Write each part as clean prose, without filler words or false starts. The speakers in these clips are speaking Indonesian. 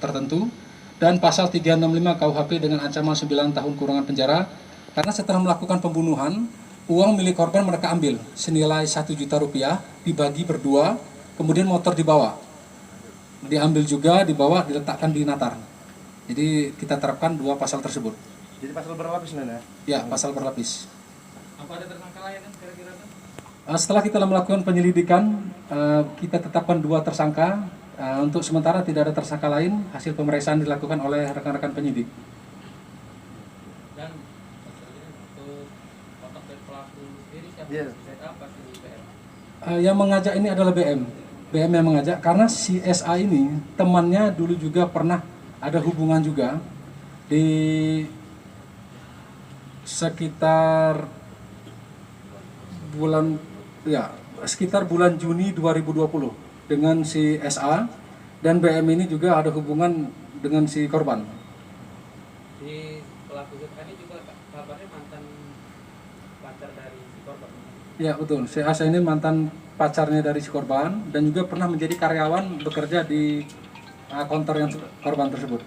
tertentu, dan pasal 365 KUHP dengan ancaman 9 tahun kurungan penjara, karena setelah melakukan pembunuhan, uang milik korban mereka ambil senilai 1 juta rupiah, dibagi berdua, kemudian motor dibawa. Diambil juga, dibawa, diletakkan di Natar. Jadi kita terapkan 2 pasal tersebut. Jadi pasal berlapis Nana? Ya, pasal berlapis. Apa ada tersangka lain kan kira-kira? Setelah kita melakukan penyelidikan, kita tetapkan 2 tersangka. Untuk sementara tidak ada tersangka lain. Hasil pemeriksaan dilakukan oleh rekan-rekan penyidik. Dan untuk otak dari pelaku sendiri siapa? Iya. Apa sih BM? Yang mengajak ini adalah BM. BM yang mengajak karena si SA ini temannya dulu juga pernah ada hubungan juga di sekitar bulan Juni 2020 dengan si SA, dan BM ini juga ada hubungan dengan si korban. Si pelaku ini juga kabarnya mantan pacar dari si korban. Ya betul, si SA ini mantan pacarnya dari si korban dan juga pernah menjadi karyawan bekerja di kantor yang korban tersebut.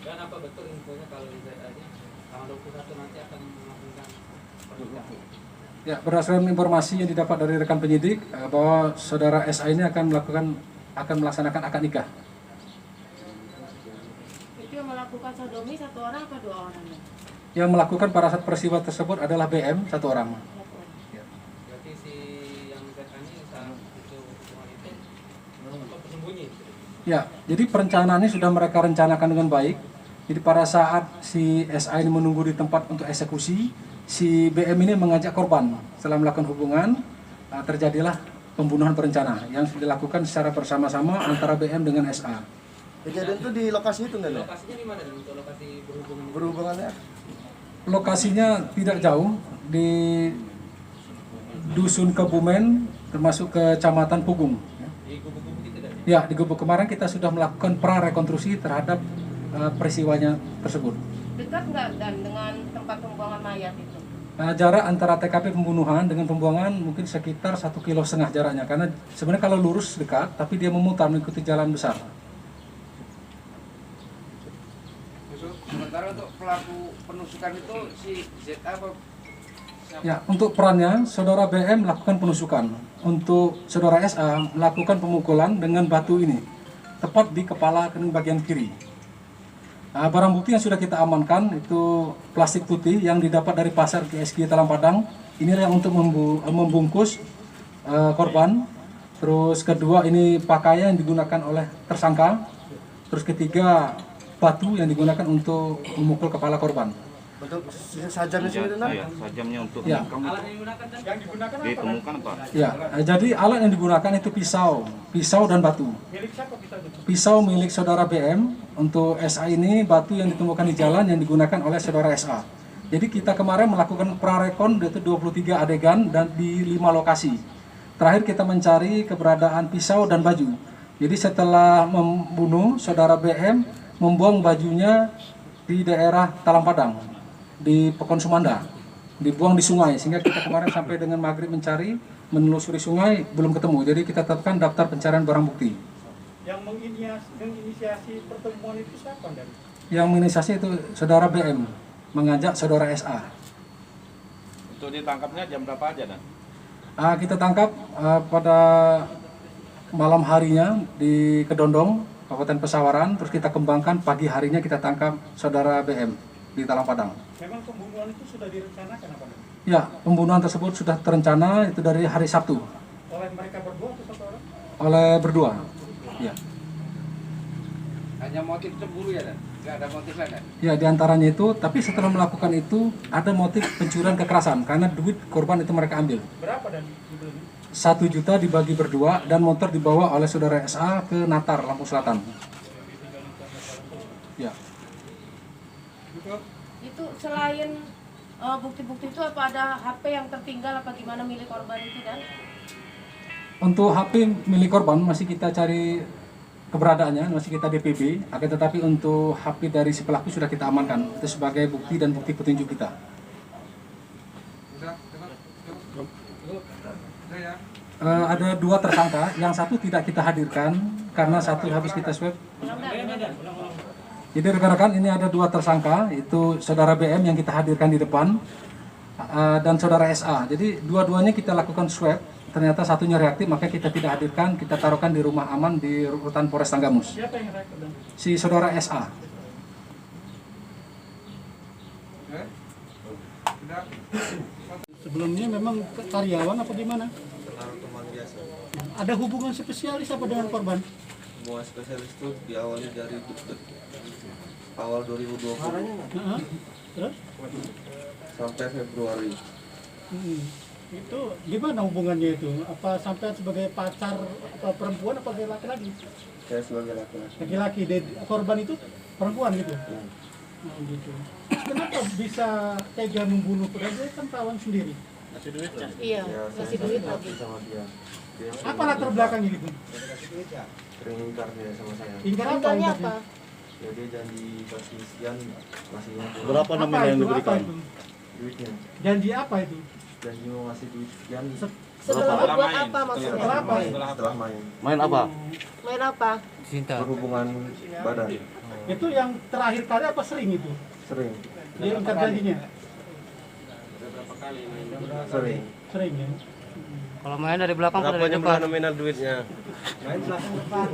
Dan apa betul infonya kalau ZA-nya tanggal 21 nanti akan melakukan pernikahan? Ya, berdasarkan informasi yang didapat dari rekan penyidik bahwa saudara SA ini akan melaksanakan akad nikah. Itu yang melakukan sodomi 1 orang atau 2 orang? Yang melakukan pada saat peristiwa tersebut adalah BM 1 orang. Berarti si yang ZA ini saat itu hubungan itu apa bersembunyi? Ya, jadi perencanaannya sudah mereka rencanakan dengan baik. Jadi pada saat si SA ini menunggu di tempat untuk eksekusi, si BM ini mengajak korban. Setelah melakukan hubungan, terjadilah pembunuhan berencana yang dilakukan secara bersama-sama antara BM dengan SA. Kejadian itu di lokasi itu Nana? Lokasinya di mana dan untuk lokasi berhubungan? Berhubungannya? Lokasinya tidak jauh, di Dusun Kebumen, termasuk Kecamatan Pugung. Di gubuk-gubuk itu tadi? Ya, di Gubuk kemarin kita sudah melakukan prarekonstruksi terhadap peristiwanya tersebut. Dekat nggak dan dengan tempat pembuangan mayat itu? Jarak antara TKP pembunuhan dengan pembuangan mungkin sekitar 1,5 kilo jaraknya, karena sebenarnya kalau lurus dekat, tapi dia memutar mengikuti jalan besar. Sementara untuk pelaku penusukan itu si ZA apa? Ya, untuk perannya saudara BM melakukan penusukan, untuk saudara SA melakukan pemukulan dengan batu ini, tepat di kepala dan bagian kiri. Barang bukti yang sudah kita amankan itu plastik putih yang didapat dari pasar GSG Talang Padang. Inilah yang untuk membungkus korban. Terus kedua ini pakaian yang digunakan oleh tersangka. Terus ketiga batu yang digunakan untuk memukul kepala korban. Untuk sajamnya sendiri Nana? Iya, sajamnya untuk Ya. Alat yang digunakan dan ditemukan apa? Ya, jadi alat yang digunakan itu pisau dan batu. Pisau milik saudara BM, untuk SA ini batu yang ditemukan di jalan yang digunakan oleh saudara SA. Jadi kita kemarin melakukan prarekon itu 23 adegan dan di 5 lokasi. Terakhir kita mencari keberadaan pisau dan baju. Jadi setelah membunuh, saudara BM membuang bajunya di daerah Talang Padang, di Pekon Sumanda, dibuang di sungai, sehingga kita kemarin sampai dengan maghrib mencari, menelusuri sungai belum ketemu. Jadi kita tetapkan daftar pencarian barang bukti. Yang menginisiasi pertemuan itu siapa dan? Yang menginisiasi itu saudara BM mengajak saudara SA. Untuk ditangkapnya jam berapa aja dan? Kita tangkap pada malam harinya di Kedondong, Kabupaten Pesawaran. Terus kita kembangkan pagi harinya kita tangkap saudara BM di Talang Padang. Memang pembunuhan itu sudah direncanakan apa? Ya, pembunuhan tersebut sudah terencana itu dari hari Sabtu. Oleh mereka berdua atau 1 orang? Oleh berdua. Ya. Hanya motif cemburu ya dan? Nggak ada motif lain dan? Ya, diantaranya itu, tapi setelah melakukan itu ada motif pencurian kekerasan karena duit korban itu mereka ambil. Berapa dan dibelinya? 1 juta dibagi berdua dan motor dibawa oleh saudara SA ke Natar, Lampung Selatan. Ya. Itu selain bukti-bukti itu apa ada HP yang tertinggal apa gimana milik korban itu dan? Untuk HP milik korban masih kita cari keberadaannya, masih kita DPB, akan tetapi untuk HP dari si pelaku sudah kita amankan itu sebagai bukti dan bukti petunjuk kita. Ada 2 tersangka, yang satu tidak kita hadirkan karena satu habis kita swab. Yang Jadi rekan-rekan ini ada 2 tersangka, itu saudara BM yang kita hadirkan di depan dan saudara SA. Jadi dua-duanya kita lakukan swab, ternyata satunya reaktif, maka kita tidak hadirkan, kita taruhkan di rumah aman di rutan Polres Tanggamus. Siapa yang reaktif dan? Si saudara SA. Sebelumnya memang karyawan apa gimana? Teman biasa. Ada hubungan spesialis apa dengan korban? Hubungan spesialis itu diawali dari awal 2020 Heeh. Terus? sampai Februari. Itu gimana hubungannya itu? Apa sampai sebagai pacar apa perempuan apa sebagai laki-laki? Saya sebagai laki-laki. Laki-laki, korban itu perempuan gitu? Oh, gitu. Kenapa bisa tega membunuh? Padahal dia kan kawan sendiri. Iya, Ya, kasih saya duit sakit lagi. hati sama dia. Dia Apa latar belakangnya gitu? sering ingkar dia sama saya. Ingkar apa? Tinggalnya ingkarnya? apa? Ya, dia janji kasih sekian, kasihnya kurang. Berapa nominal yang diberikan? Apa itu? Duitnya. Janji apa itu? Janji mau ngasih duit sekian Setelah Setelah berbuat main, apa maksudnya? Setelah apa? setelah main. Main apa? Main apa? Berhubungan badan. Itu yang terakhir kali apa sering itu? Sering. Dia ingkar janjinya? Sering. Sering ya? Kalau main dari belakang atau dari depan? nominal duitnya? Main belakang depan.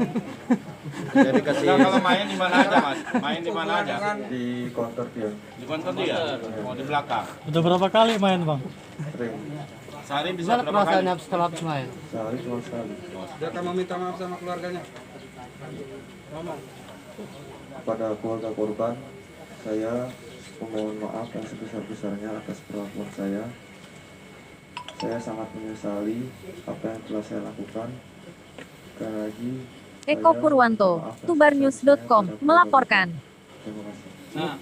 Jadi kasih Nah, kalau main di mana aja, Mas? Main di mana aja? di counter dia. Di kantor dia? Oh, di belakang. Udah berapa kali main bang? Sering. Sehari bisa berapa kali? Setelah habis main? Sehari cuma sekali. Dia akan meminta maaf sama keluarganya. Kepada keluarga korban, saya memohon maaf yang sebesar-besarnya atas perlakuan saya. Saya sangat menyesali apa yang telah saya lakukan. Sekali lagi, Eko saya Purwanto, maaf atas tubarnews.com, kepada melaporkan. Terima kasih. Nah,